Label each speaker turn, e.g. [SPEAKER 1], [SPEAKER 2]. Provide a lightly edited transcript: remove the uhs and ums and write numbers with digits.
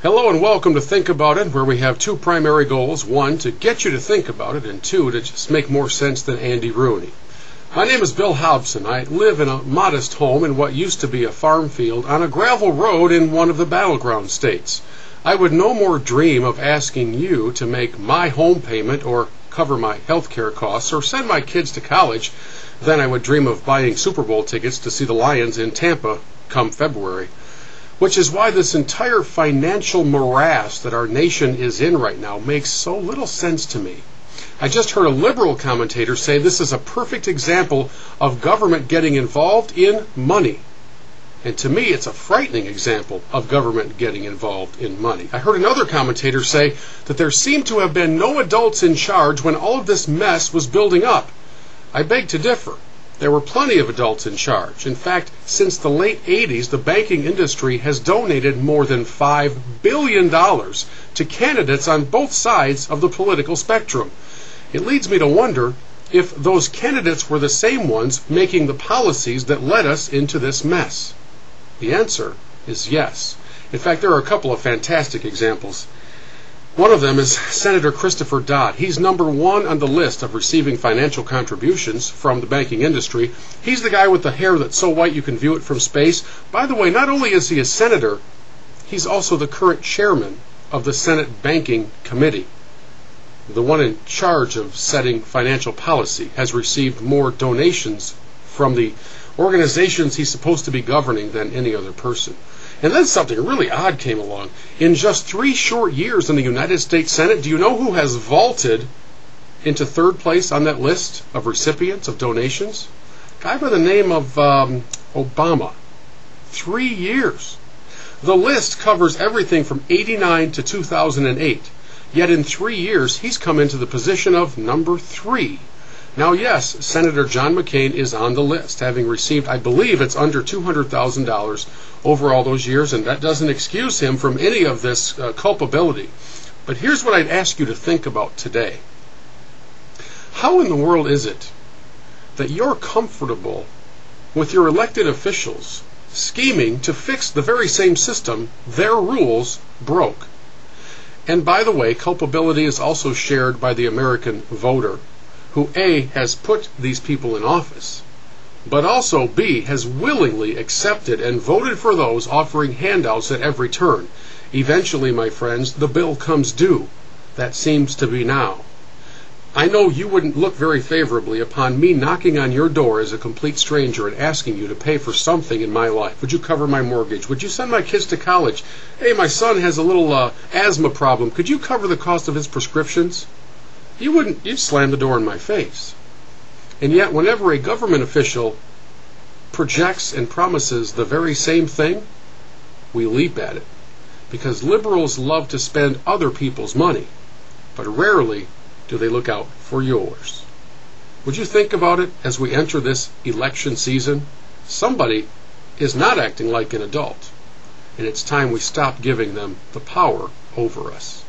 [SPEAKER 1] Hello and welcome to Think About It, where we have two primary goals. One, to get you to think about it, and two, to just make more sense than Andy Rooney. My name is Bill Hobson. I live in a modest home in what used to be a farm field on a gravel road in one of the battleground states. I would no more dream of asking you to make my home payment or cover my health care costs or send my kids to college than I would dream of buying Super Bowl tickets to see the Lions in Tampa come February. Which is why this entire financial morass that our nation is in right now makes so little sense to me. I just heard a liberal commentator say this is a perfect example of government getting involved in money. And to me, it's a frightening example of government getting involved in money. I heard another commentator say that there seemed to have been no adults in charge when all of this mess was building up. I beg to differ. There were plenty of adults in charge. In fact, since the late 80s, the banking industry has donated more than $5 billion to candidates on both sides of the political spectrum. It leads me to wonder if those candidates were the same ones making the policies that led us into this mess. The answer is yes. In fact, there are a couple of fantastic examples. One of them is Senator Christopher Dodd. He's number one on the list of receiving financial contributions from the banking industry. He's the guy with the hair that's so white you can view it from space. By the way, not only is he a senator, he's also the current chairman of the Senate Banking Committee. The one in charge of setting financial policy has received more donations from the organizations he's supposed to be governing than any other person. And then something really odd came along. In just 3 short years in the United States Senate, do you know who has vaulted into third place on that list of recipients of donations? A guy by the name of Obama. 3 years. The list covers everything from '89 to 2008. Yet in 3 years, he's come into the position of number 3. Now, yes, Senator John McCain is on the list, having received, I believe it's under $200,000 over all those years, and that doesn't excuse him from any of this culpability. But here's what I'd ask you to think about today. How in the world is it that you're comfortable with your elected officials scheming to fix the very same system their rules broke? And by the way, culpability is also shared by the American voter, who A, has put these people in office, but also B, has willingly accepted and voted for those offering handouts at every turn. Eventually, my friends, the bill comes due. That seems to be now. I know you wouldn't look very favorably upon me knocking on your door as a complete stranger and asking you to pay for something in my life. Would you cover my mortgage? Would you send my kids to college? Hey, my son has a little asthma problem. Could you cover the cost of his prescriptions? You'd slam the door in my face. And yet, whenever a government official projects and promises the very same thing, we leap at it. Because liberals love to spend other people's money, but rarely do they look out for yours. Would you think about it as we enter this election season? Somebody is not acting like an adult, and it's time we stop giving them the power over us.